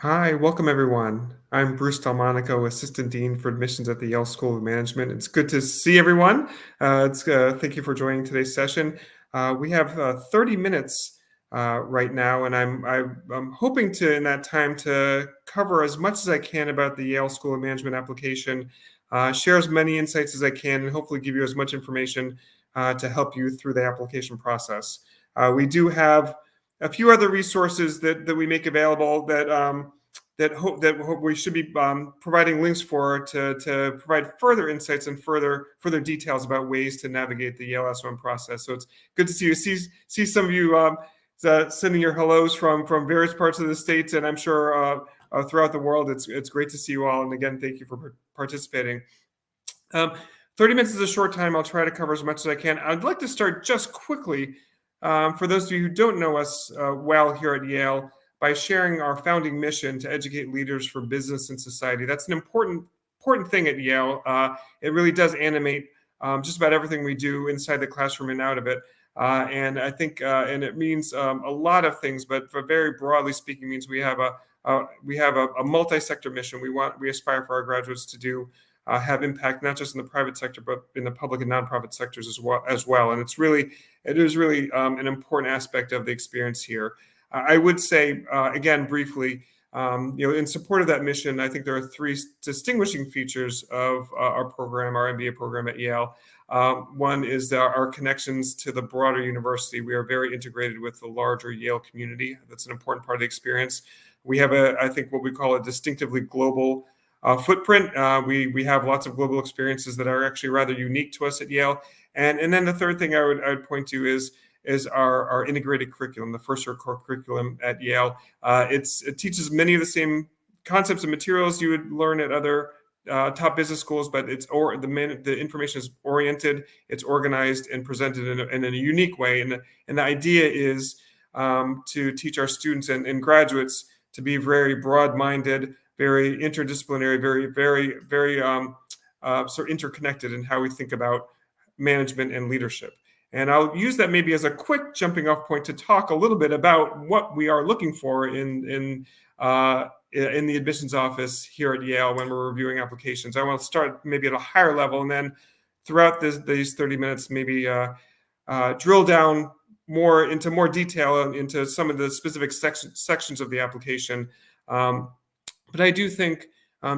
Hi, welcome everyone. I'm Bruce DelMonico, Assistant Dean for Admissions at the Yale School of Management. It's good to see everyone. Thank you for joining today's session. We have 30 minutes right now, and I'm hoping to, in that time, to cover as much as I can about the Yale School of Management application, share as many insights as I can, and hopefully give you as much information to help you through the application process. We do have a few other resources that we make available that hope we should be providing links for to provide further insights and further details about ways to navigate the Yale SOM process. So it's good to see you. See some of you sending your hellos from various parts of the states, and I'm sure throughout the world. It's great to see you all. And again, thank you for participating. Um, 30 minutes is a short time. I'll try to cover as much as I can. I'd like to start just quickly, for those of you who don't know us well here at Yale, by sharing our founding mission to educate leaders for business and society. That's an important thing at Yale. It really does animate just about everything we do inside the classroom and out of it. And I think, and it means a lot of things, but very broadly speaking, means we have a multi-sector mission. We aspire for our graduates to do have impact not just in the private sector but in the public and nonprofit sectors as well. And it is really an important aspect of the experience here. I would say again briefly, in support of that mission, I think there are three distinguishing features of our program, our MBA program at Yale. One is our connections to the broader university. We are very integrated with the larger Yale community. That's an important part of the experience. We have I think what we call a distinctively global footprint. We have lots of global experiences that are actually rather unique to us at Yale. And then the third thing I would point to is our integrated curriculum, the first year core curriculum at Yale. It teaches many of the same concepts and materials you would learn at other top business schools, but the information is oriented, it's organized and presented in a unique way. And the idea is to teach our students and graduates to be very broad-minded, very interdisciplinary, very sort of interconnected in how we think about management and leadership. And I'll use that maybe as a quick jumping off point to talk a little bit about what we are looking for in the admissions office here at Yale when we're reviewing applications. I want to start maybe at a higher level, and then throughout these 30 minutes, maybe drill down into more detail into some of the specific sections of the application. But I do think,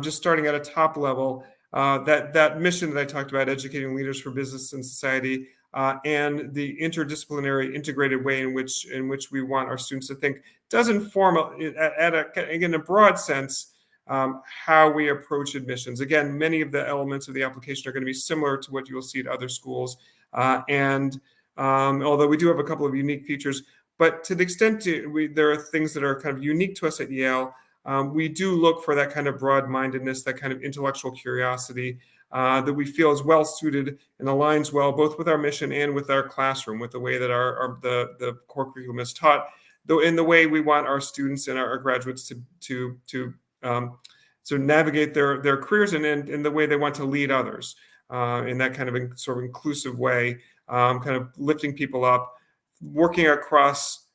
just starting at a top level, that mission that I talked about, educating leaders for business and society, and the interdisciplinary, integrated way in which we want our students to think, does inform, again, a broad sense, how we approach admissions. Again, many of the elements of the application are going to be similar to what you will see at other schools, and although we do have a couple of unique features, but to the extent there are things that are kind of unique to us at Yale. We do look for that kind of broad-mindedness, that kind of intellectual curiosity that we feel is well suited and aligns well both with our mission and with our classroom, with the way that the core curriculum is taught, though in the way we want our students and our graduates to sort of navigate their careers and in the way they want to lead others in that kind of sort of inclusive way, kind of lifting people up, working across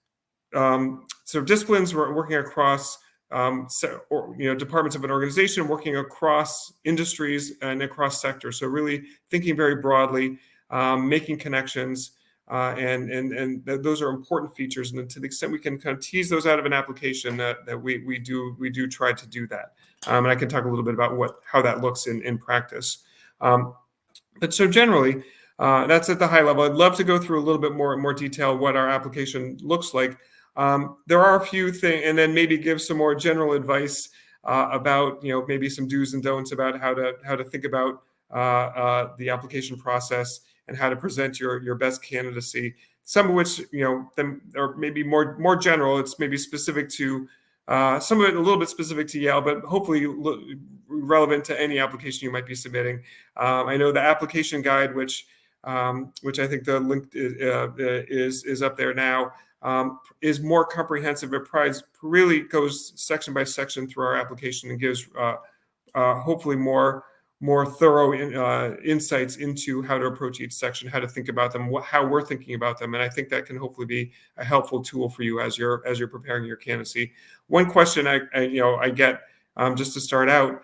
sort of disciplines, working across departments of an organization, working across industries and across sectors. So really thinking very broadly, making connections, and those are important features. And to the extent we can kind of tease those out of an application, that we do try to do that. And I can talk a little bit about how that looks in practice. But so generally, that's at the high level. I'd love to go through a little bit more detail what our application looks like. There are a few things, and then maybe give some more general advice about, maybe some do's and don'ts about how to think about the application process and how to present your best candidacy. Some of which, are maybe more general. It's maybe specific to some of it a little bit specific to Yale, but hopefully relevant to any application you might be submitting. I know the application guide, which I think the link is up there now. Is more comprehensive. It really goes section by section through our application and gives hopefully more more thorough insights into how to approach each section, how to think about them, how we're thinking about them, and I think that can hopefully be a helpful tool for you as you're preparing your candidacy. One question I get just to start out,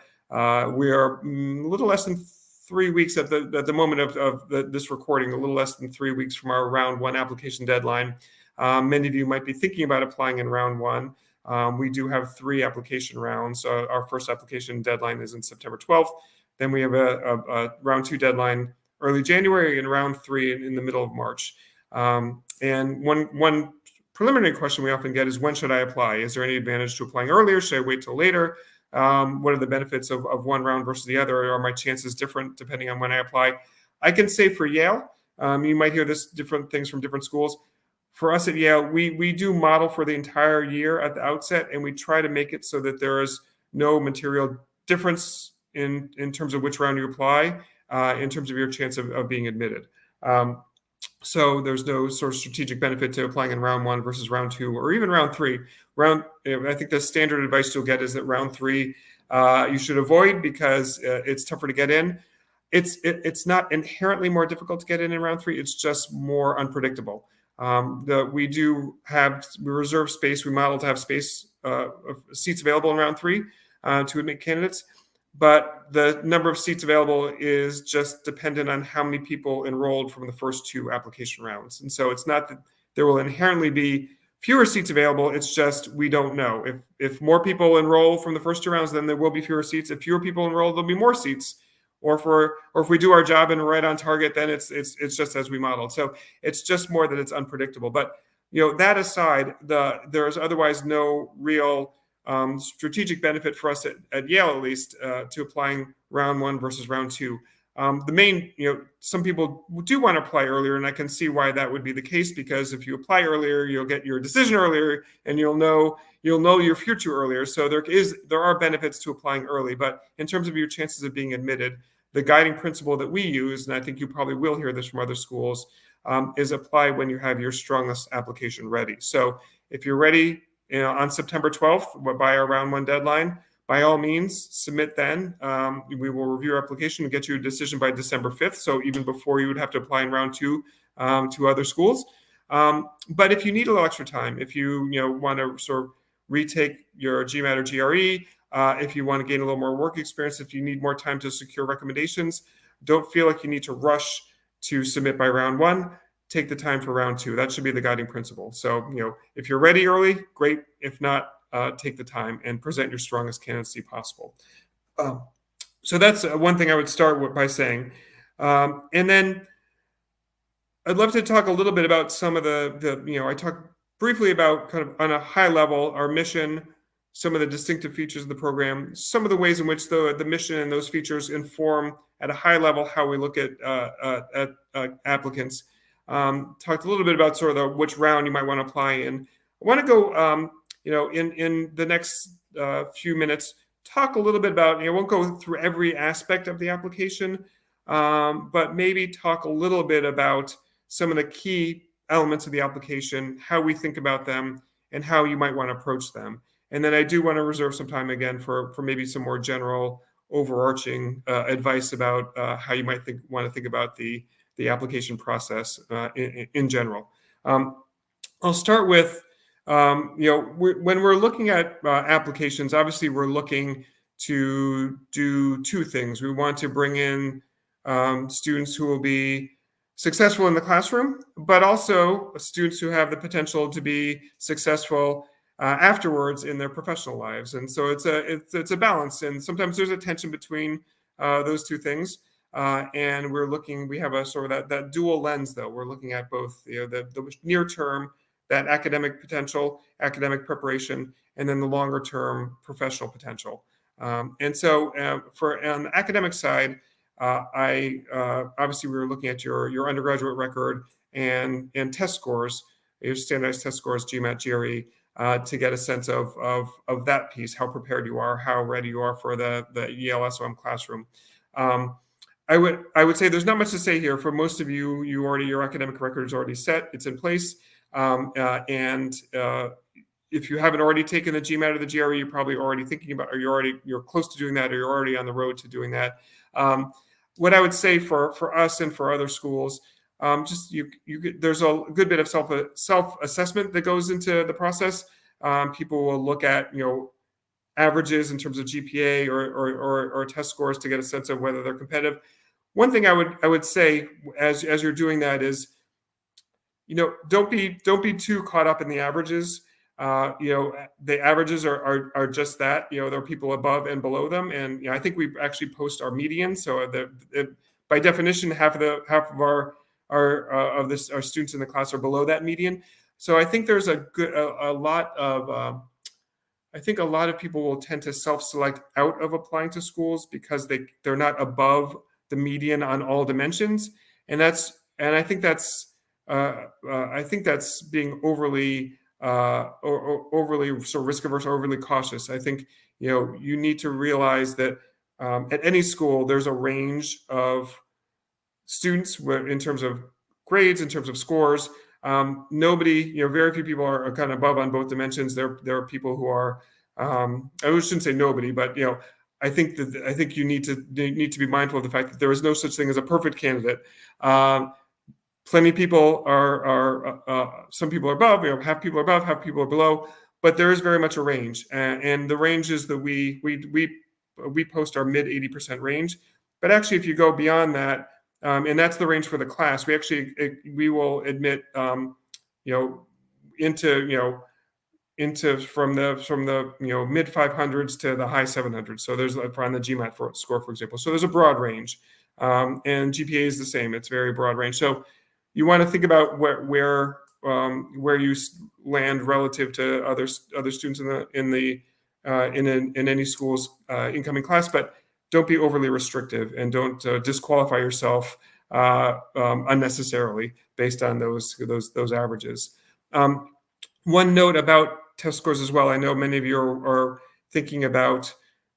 we are a little less than 3 weeks at the moment of this recording, a little less than 3 weeks from our round one application deadline. Many of you might be thinking about applying in round one. We do have 3 application rounds. Our first application deadline is in September 12th. Then we have a round 2 deadline early January and round 3 in the middle of March. And one preliminary question we often get is, when should I apply? Is there any advantage to applying earlier? Should I wait till later? What are the benefits of one round versus the other? Are my chances different depending on when I apply? I can say for Yale, you might hear this different things from different schools. For us at Yale, we do model for the entire year at the outset, and we try to make it so that there is no material difference in terms of which round you apply, in terms of your chance of being admitted. So there's no sort of strategic benefit to applying in round 1 versus round 2 or even round 3. I think the standard advice you'll get is that round 3 you should avoid because it's tougher to get in. It's not inherently more difficult to get in round 3. It's just more unpredictable. We reserve space. We model to have space seats available in round 3 to admit candidates. But the number of seats available is just dependent on how many people enrolled from the first 2 application rounds. And so it's not that there will inherently be fewer seats available. It's just we don't know. If more people enroll from the first 2 rounds, then there will be fewer seats. If fewer people enroll, there'll be more seats. Or if we do our job and we're right on target, then it's just as we modeled. So it's just more that it's unpredictable. But that aside, there's otherwise no real strategic benefit for us at Yale, at least, to applying round 1 versus round 2. The main, some people do want to apply earlier, and I can see why that would be the case, because if you apply earlier, you'll get your decision earlier, and you'll know your future earlier. So there are benefits to applying early, but in terms of your chances of being admitted, the guiding principle that we use, and I think you probably will hear this from other schools, is apply when you have your strongest application ready. So if you're ready, on September 12th, by our round 1 deadline, by all means, submit then. We will review your application and get you a decision by December 5th. So even before you would have to apply in round 2 to other schools. But if you need a little extra time, if you want to sort of retake your GMAT or GRE, if you want to gain a little more work experience, if you need more time to secure recommendations, don't feel like you need to rush to submit by round 1. Take the time for round 2. That should be the guiding principle. So, if you're ready early, great. If not, take the time and present your strongest candidacy possible. So that's one thing I would start by saying. And then I'd love to talk a little bit about some of I talked briefly about kind of on a high level, our mission, some of the distinctive features of the program, some of the ways in which the mission and those features inform at a high level how we look at applicants. Talked a little bit about sort of which round you might want to apply in. I want to go, in the next few minutes, talk a little bit about, I won't go through every aspect of the application, but maybe talk a little bit about some of the key elements of the application, how we think about them, and how you might want to approach them. And then I do want to reserve some time again for maybe some more general overarching advice about how you might want to think about the application process in general. I'll start with, when we're looking at applications, obviously we're looking to do 2 things. We want to bring in students who will be successful in the classroom, but also students who have the potential to be successful afterwards in their professional lives. And so it's a balance, and sometimes there's a tension between those 2 things. And we have a sort of that dual lens, though. We're looking at both the near term, that academic potential, academic preparation, and then the longer term professional potential. And so on the academic side, obviously we were looking at your undergraduate record and test scores, your standardized test scores, GMAT, GRE, to get a sense of that piece, how prepared you are, how ready you are for the Yale SOM classroom. I would say there's not much to say here. For most of you, your academic record is already set. It's in place. And if you haven't already taken the GMAT or the GRE, you're probably already thinking about, or you're close to doing that, or you're already on the road to doing that. What I would say for us and for other schools, there's a good bit of self assessment that goes into the process. People will look at averages in terms of GPA or test scores to get a sense of whether they're competitive. One thing I would say as you're doing that is, don't be too caught up in the averages. The averages are just that. There are people above and below them, and I think we actually post our median. So by definition, half of our students in the class are below that median. So I think there's I think a lot of people will tend to self-select out of applying to schools because they're not above the median on all dimensions, and I think that's being overly sort of risk averse, overly cautious. I think you need to realize that at any school there's a range of students in terms of grades, in terms of scores. Very few people are kind of above on both dimensions. There are people who are, I shouldn't say nobody, but I think you need to be mindful of the fact that there is no such thing as a perfect candidate. Plenty of people some people are above, half people are above, half people are below, but there is very much a range, and the ranges that we post our mid 80% range. But actually, if you go beyond that, and that's the range for the class, we will admit into from the mid 500s to the high 700s. So there's on the GMAT score, for example. So there's a broad range, and GPA is the same. It's very broad range. So you want to think about where you land relative to other students in any school's incoming class, but don't be overly restrictive and don't disqualify yourself unnecessarily based on those averages. One note about test scores as well. I know many of you are thinking about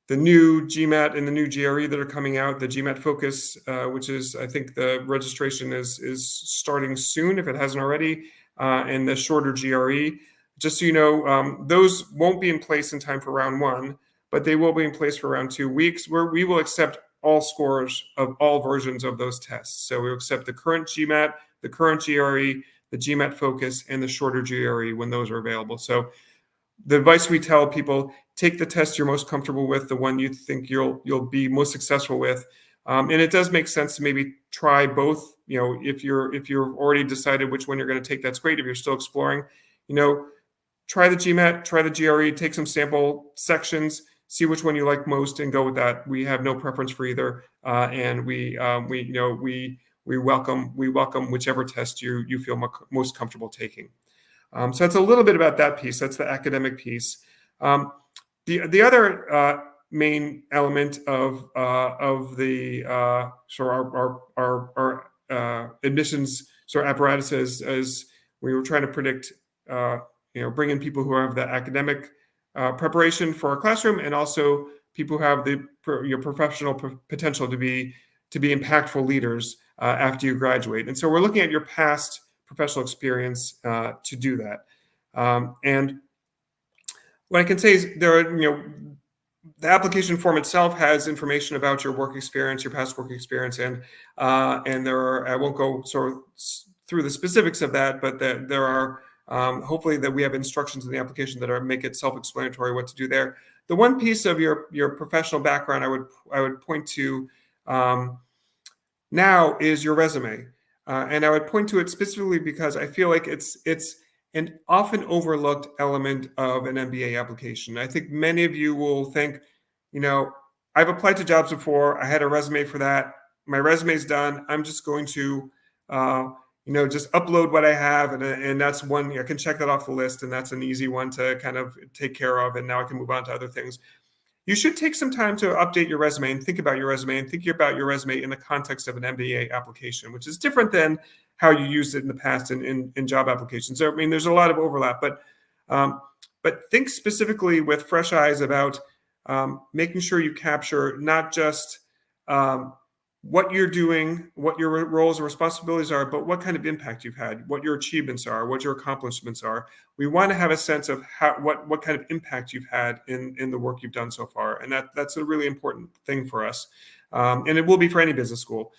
the new GMAT and the new GRE that are coming out, the GMAT Focus, which is, I think the registration is starting soon, if it hasn't already, and the shorter GRE. Just so you know, those won't be in place in time for round one, but they will be in place for round 2 weeks, where we will accept all scores of all versions of those tests. So we will accept the current GMAT, the current GRE, the GMAT Focus, and the shorter GRE when those are available. So the advice we tell people: take the test you're most comfortable with, the one you think you'll be most successful with, and it does make sense to maybe try both. If you've already decided which one you're going to take, that's great. If you're still exploring, try the GMAT, try the GRE, take some sample sections, see which one you like most, and go with that. We have no preference for either, and we welcome whichever test you feel most comfortable taking. So that's a little bit about that piece. That's the academic piece. The other main element of the sort of our admissions sort of apparatuses, as we were trying to predict, bring in people who have the academic preparation for our classroom, and also people who have the professional potential to be impactful leaders after you graduate. And so we're looking at your past professional experience to do that. And what I can say is the application form itself has information about your work experience, your past work experience, and there are, I won't go sort of through the specifics of that, but there are hopefully that we have instructions in the application that make it self-explanatory what to do there. The one piece of your professional background I would point to now is your resume. And I would point to it specifically because I feel like it's an often overlooked element of an MBA application. I think many of you will think, I've applied to jobs before. I had a resume for that. My resume's done. I'm just going to, just upload what I have, and that's one. I can check that off the list, and that's an easy one to kind of take care of. And now I can move on to other things. You should take some time to update your resume and think about your resume and think about your resume in the context of an MBA application, which is different than how you used it in the past in job applications. So, I mean, there's a lot of overlap, but think specifically with fresh eyes about making sure you capture not just what you're doing, what your roles and responsibilities are, but what kind of impact you've had, what your achievements are, what your accomplishments are. We want to have a sense of what kind of impact you've had in the work you've done so far, and that's a really important thing for us, and it will be for any business school.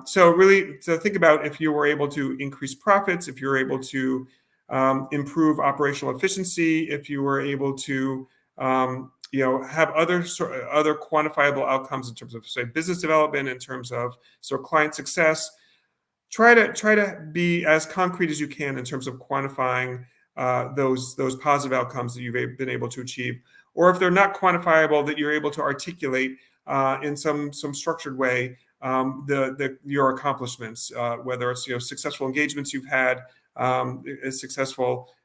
So really, to think about if you were able to increase profits, if you're able to improve operational efficiency, if you were able to have other quantifiable outcomes in terms of, say, business development, in terms of client success. Try to be as concrete as you can in terms of quantifying those positive outcomes that you've been able to achieve, or if they're not quantifiable, that you're able to articulate in some structured way your accomplishments, whether it's successful engagements you've had,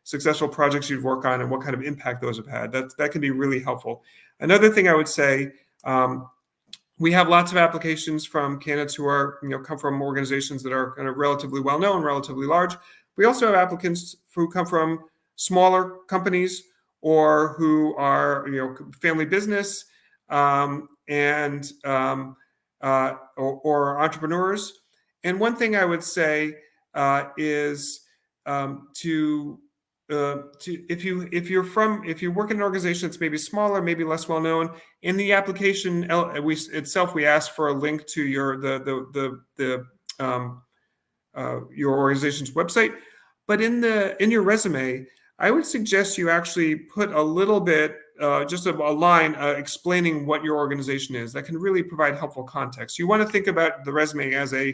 successful projects you've worked on, and what kind of impact those have had. That can be really helpful. Another thing I would say, we have lots of applications from candidates who are come from organizations that are kind of relatively well known, relatively large. We also have applicants who come from smaller companies or who are family business, and or entrepreneurs. And one thing I would say is to if you work in an organization that's maybe smaller, maybe less well known, in the application we ask for a link to your your organization's website. But in your resume, I would suggest you actually put a little bit, just a line explaining what your organization is. That can really provide helpful context. You want to think about the resume as a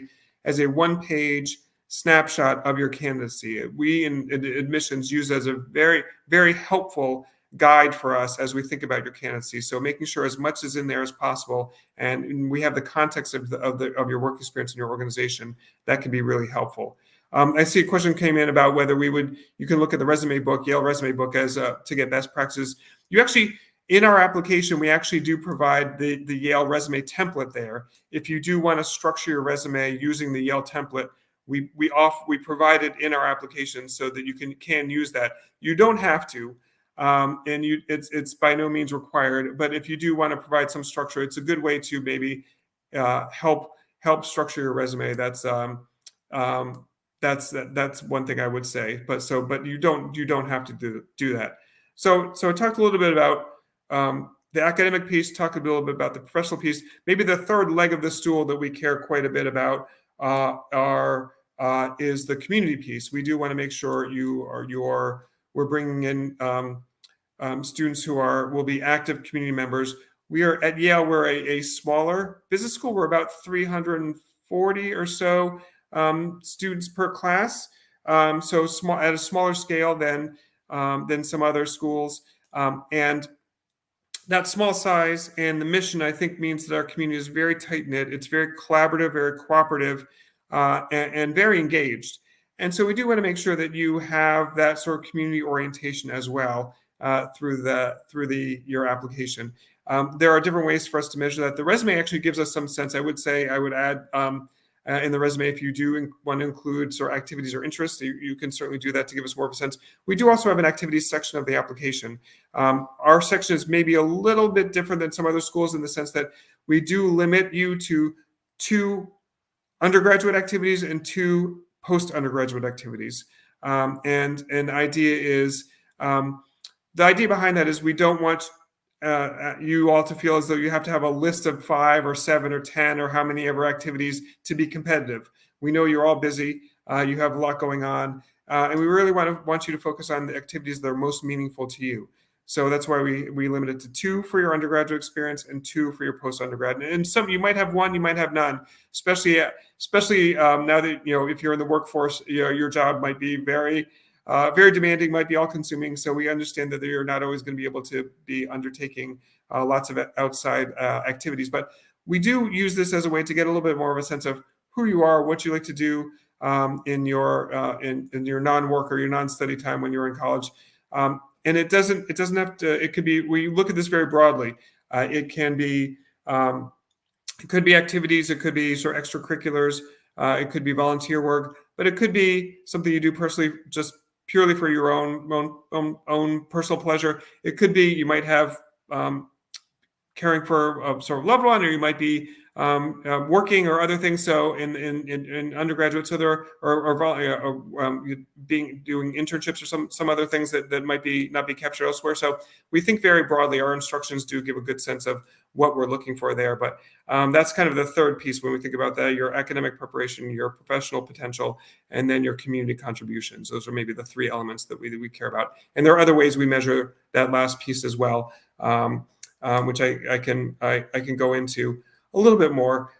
one-page snapshot of your candidacy. We in admissions use as a very, very helpful guide for us as we think about your candidacy. So making sure as much is in there as possible, and we have the context of your work experience in your organization, that can be really helpful. I see a question came in about whether you can look at the resume book, Yale resume book, as to get best practices. You actually, in our application, we actually do provide the Yale resume template there. If you do want to structure your resume using the Yale template, we provide it in our application so that you can use that. You don't have to, and it's by no means required. But if you do want to provide some structure, it's a good way to maybe help structure your resume. That's one thing I would say. But you don't have to do that. So I talked a little bit about the academic piece, talked a little bit about the professional piece. Maybe the third leg of the stool that we care quite a bit about is the community piece. We do want to make sure we're bringing in students who will be active community members. We are at Yale. We're a smaller business school. We're about 340 or so students per class. So small, at a smaller scale than some other schools, and that small size and the mission, I think, means that our community is very tight-knit. It's very collaborative, very cooperative, and very engaged. And so we do want to make sure that you have that sort of community orientation as well through your application. There are different ways for us to measure that. The resume actually gives us some sense. I would add in the resume, if you do want to include sort of activities or interests, you can certainly do that to give us more of a sense. We do also have an activities section of the application. Our section is maybe a little bit different than some other schools in the sense that we do limit you to 2 undergraduate activities and 2 post-undergraduate activities. And the idea behind that is we don't want you all to feel as though you have to have a list of 5 or 7 or 10 or how many ever activities to be competitive. We know you're all busy. You have a lot going on. And we really want you to focus on the activities that are most meaningful to you. So that's why we limit it to 2 for your undergraduate experience and 2 for your post-undergrad. And some, you might have 1, you might have none, especially now that, if you're in the workforce, your job might be very demanding, might be all-consuming. So we understand that you're not always going to be able to be undertaking lots of outside activities. But we do use this as a way to get a little bit more of a sense of who you are, what you like to do in your non-work or your non-study time when you're in college. And it doesn't have to. It could be. We look at this very broadly. It could be activities. It could be sort of extracurriculars. It could be volunteer work, but it could be something you do personally, just purely for your own personal pleasure. It could be you might have caring for a sort of loved one, or you might be working or other things. So in undergraduate, so there doing internships or some other things that might be not be captured elsewhere. So we think very broadly. Our instructions do give a good sense of what we're looking for there. But that's kind of the third piece when we think about that: your academic preparation, your professional potential, and then your community contributions. Those are maybe the three elements that we care about. And there are other ways we measure that last piece as well, which I can go into a little bit more.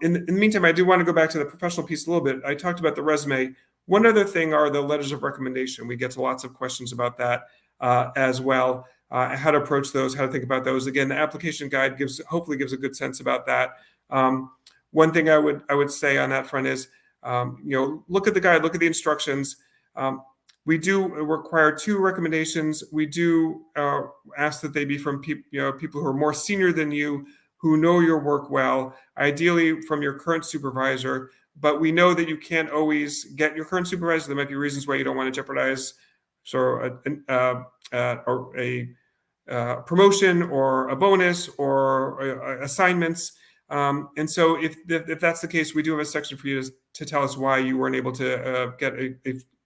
In the meantime, I do want to go back to the professional piece a little bit. I talked about the resume. One other thing are the letters of recommendation. We get to lots of questions about that as well. How to approach those, how to think about those. Again, the application guide hopefully gives a good sense about that. One thing I would say on that front is, look at the guide, look at the instructions. We do require 2 recommendations. We do ask that they be from people who are more senior than you, who know your work well, ideally from your current supervisor. But we know that you can't always get your current supervisor. There might be reasons why you don't want to jeopardize a promotion or a bonus or assignments. And so if that's the case, we do have a section for you to tell us why you weren't able to get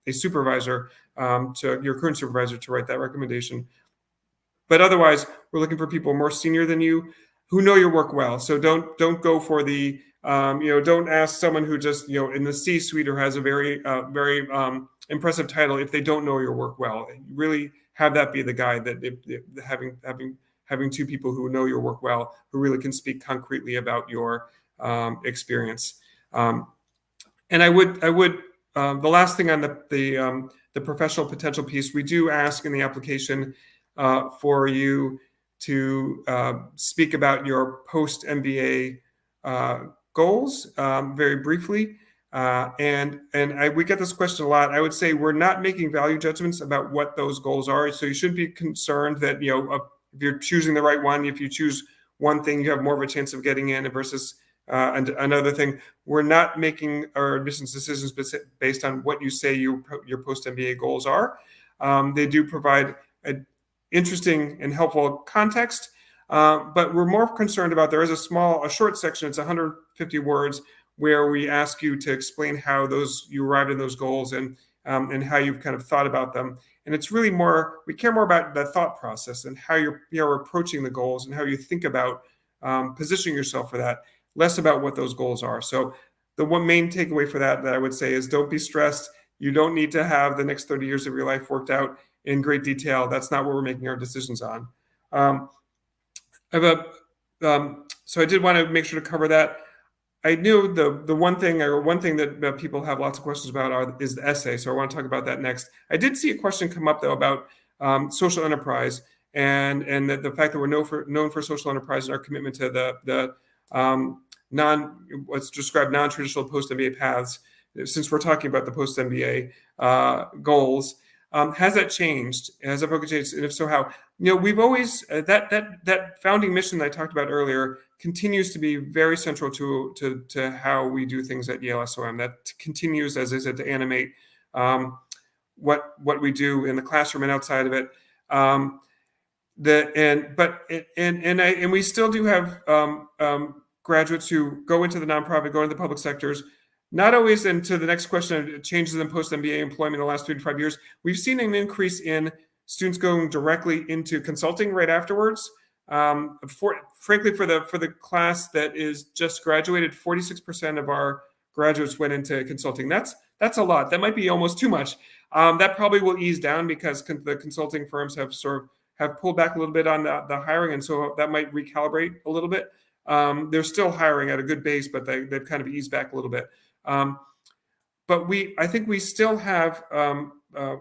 a supervisor, to your current supervisor, to write that recommendation. But otherwise, we're looking for people more senior than you who know your work well. So don't go for the don't ask someone who just in the C-suite or has a very impressive title if they don't know your work well. Really have that be the guide, that having 2 people who know your work well, who really can speak concretely about your experience. And I would the last thing on the professional potential piece, we do ask in the application for you to speak about your post-MBA goals very briefly. We get this question a lot. I would say we're not making value judgments about what those goals are. So you shouldn't be concerned that if you're choosing the right one, if you choose one thing, you have more of a chance of getting in versus another thing. We're not making our admissions decisions based on what you say your post-MBA goals are. They do provide an interesting and helpful context, but we're more concerned about, there is a short section, it's 150 words, where we ask you to explain how you arrived at those goals and how you've kind of thought about them. And it's really we care more about the thought process and how you're approaching the goals and how you think about positioning yourself for that, less about what those goals are. So the one main takeaway for that I would say is, don't be stressed. You don't need to have the next 30 years of your life worked out in great detail. That's not what we're making our decisions on. So I did want to make sure to cover that. I knew the one thing that people have lots of questions about is the essay. So I want to talk about that next. I did see a question come up though about social enterprise and the fact that we're known for social enterprise and our commitment to the what's described non-traditional post-MBA paths. Since we're talking about the post-MBA goals, has that changed? Has that focus changed? And if so, how? We've always that founding mission that I talked about earlier continues to be very central to how we do things at Yale SOM. That continues, as I said, to animate what we do in the classroom and outside of it. We still do have graduates who go into the nonprofit, go into the public sectors. Not always. And to the next question, changes in post-MBA employment in the last 3 to 5 years, we've seen an increase in students going directly into consulting right afterwards. Frankly, for the class that is just graduated, 46% of our graduates went into consulting. That's a lot. That might be almost too much. That probably will ease down because the consulting firms have pulled back a little bit on the hiring, and so that might recalibrate a little bit. They're still hiring at a good base, but they've kind of eased back a little bit. But I think we still have,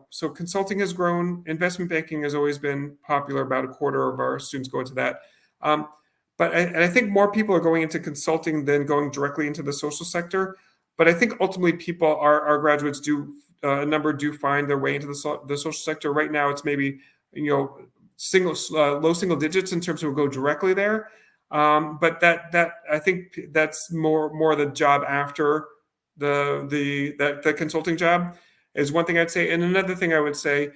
so consulting has grown. Investment banking has always been popular. About a quarter of our students go into that. But I think more people are going into consulting than going directly into the social sector. But I think ultimately our graduates a number do find their way into the social sector. Right now, it's maybe, low single digits in terms of who go directly there. But that I think that's more the job after the consulting job is one thing I'd say. And another thing I would say,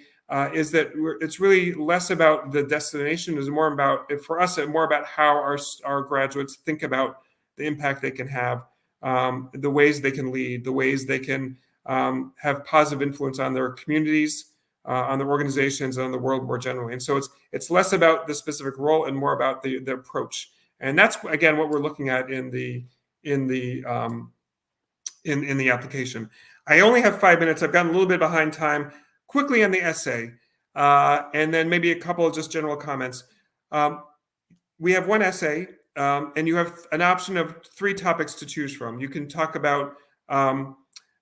is that it's really less about the destination, is more about, for us, more about how our graduates think about the impact they can have, the ways they can lead, the ways they can have positive influence on their communities, on their organizations, and on the world more generally. And so it's less about the specific role and more about the approach. And that's, again, what we're looking at in the application. I only have 5 minutes. I've gotten a little bit behind time. Quickly on the essay, and then maybe a couple of just general comments. We have one essay, and you have an option of 3 topics to choose from. You can talk about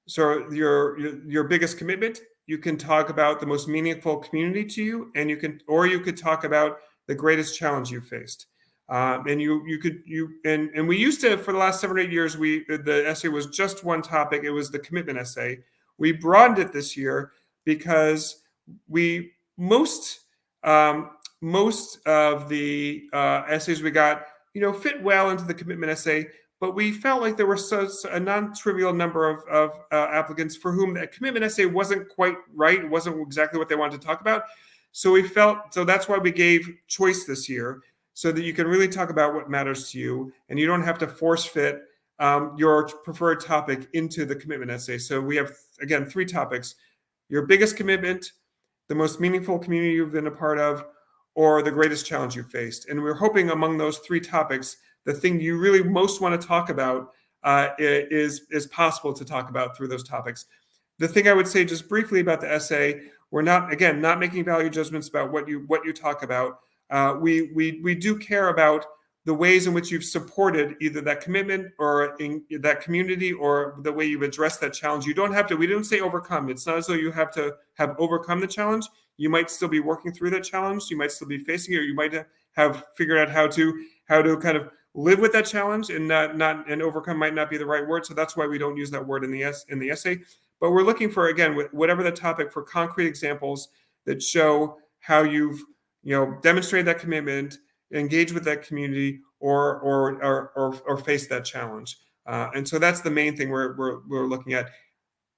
your biggest commitment. You can talk about the most meaningful community to you, and you could talk about the greatest challenge you faced. And we used to, for the last 7 or 8 years, the essay was just one topic. It was the commitment essay. We broadened it this year because most of the essays we got, fit well into the commitment essay, but we felt like there were such a non-trivial number of applicants for whom that commitment essay wasn't quite right. It wasn't exactly what they wanted to talk about. So that's why we gave choice this year, so that you can really talk about what matters to you, and you don't have to force fit your preferred topic into the commitment essay. So we have, again, 3 topics: your biggest commitment, the most meaningful community you've been a part of, or the greatest challenge you faced. And we're hoping among those 3 topics, the thing you really most want to talk about is possible to talk about through those topics. The thing I would say just briefly about the essay, we're not making value judgments about what you talk about. We do care about the ways in which you've supported either that commitment or in that community, or the way you've addressed that challenge. You don't have to, we didn't say overcome. It's not as though you have to have overcome the challenge. You might still be working through that challenge. You might still be facing it, or you might have figured out how to kind of live with that challenge, and and overcome might not be the right word. So that's why we don't use that word in the essay. But we're looking for, again, whatever the topic, for concrete examples that show how you've demonstrated that commitment, engage with that community, or face that challenge. And so that's the main thing we're looking at.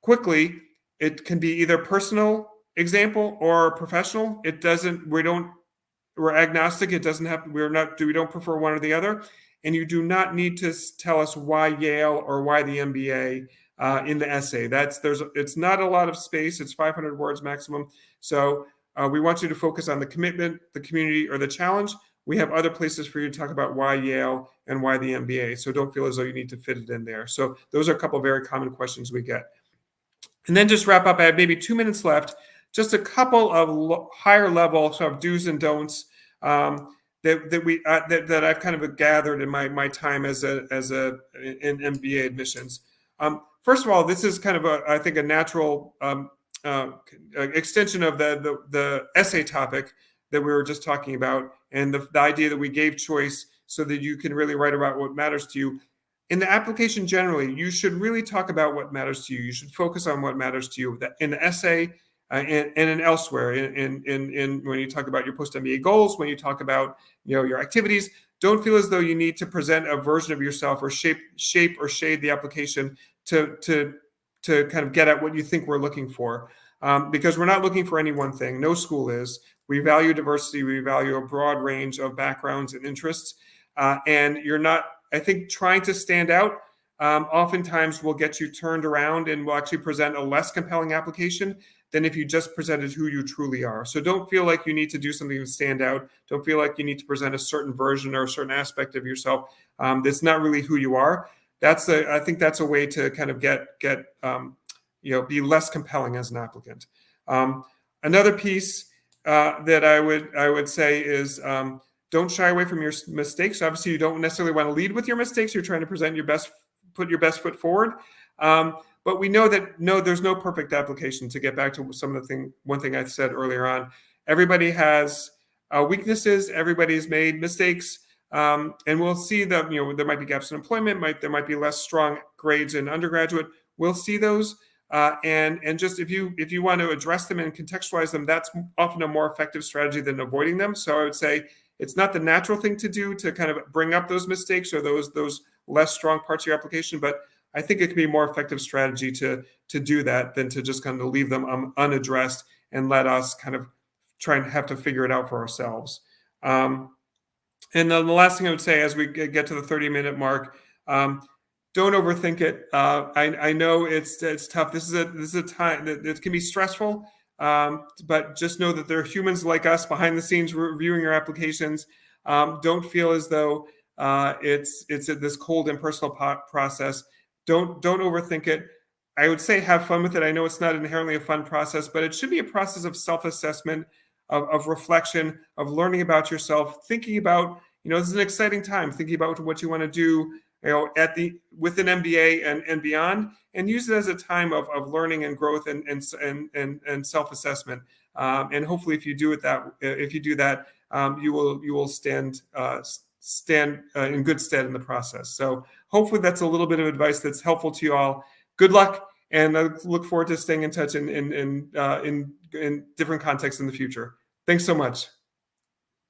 Quickly, it can be either personal example or professional. We're agnostic. It doesn't have, we don't prefer one or the other. And you do not need to tell us why Yale or why the MBA in the essay. It's not a lot of space. It's 500 words maximum. So we want you to focus on the commitment, the community, or the challenge. We have other places for you to talk about why Yale and why the MBA. So don't feel as though you need to fit it in there. So those are a couple of very common questions we get. And then just wrap up, I have maybe 2 minutes left. Just a couple of higher level sort of do's and don'ts that I've kind of gathered in my time in MBA admissions. First of all, this is kind of I think a natural extension of the essay topic that we were just talking about, and the idea that we gave choice so that you can really write about what matters to you. In the application generally, you should really talk about what matters to you. You should focus on what matters to you in the essay and in elsewhere. In when you talk about your post-MBA goals, when you talk about your activities, don't feel as though you need to present a version of yourself or shape or shade the application to kind of get at what you think we're looking for. Because we're not looking for any one thing. No school is. We value diversity. We value a broad range of backgrounds and interests. And you're not, I think, trying to stand out oftentimes will get you turned around and will actually present a less compelling application than if you just presented who you truly are. So don't feel like you need to do something to stand out. Don't feel like you need to present a certain version or a certain aspect of yourself that's not really who you are. I think that's a way to kind of be less compelling as an applicant. Another piece that I would say is don't shy away from your mistakes. Obviously, you don't necessarily want to lead with your mistakes. You're trying to present put your best foot forward. But we know that there's no perfect application. To get back to one thing I said earlier on, everybody has weaknesses. Everybody's made mistakes. And we'll see that there might be gaps in employment. There might be less strong grades in undergraduate. We'll see those. And just if you want to address them and contextualize them, that's often a more effective strategy than avoiding them. So I would say it's not the natural thing to do to kind of bring up those mistakes or those less strong parts of your application, but I think it can be a more effective strategy to do that than to just kind of leave them unaddressed and let us kind of try and have to figure it out for ourselves. And then the last thing I would say as we get to the 30-minute mark, don't overthink it. I know it's tough. This is a time that it can be stressful, but just know that there are humans like us behind the scenes reviewing your applications. Don't feel as though it's this cold impersonal process. Don't overthink it. I would say have fun with it. I know it's not inherently a fun process, but it should be a process of self-assessment, of reflection, of learning about yourself, thinking about, this is an exciting time, thinking about what you want to do, with an MBA and beyond, and use it as a time of learning and growth and self-assessment. And hopefully, if you do that, you will stand in good stead in the process. So hopefully, that's a little bit of advice that's helpful to you all. Good luck. And I look forward to staying in touch in different contexts in the future. Thanks so much.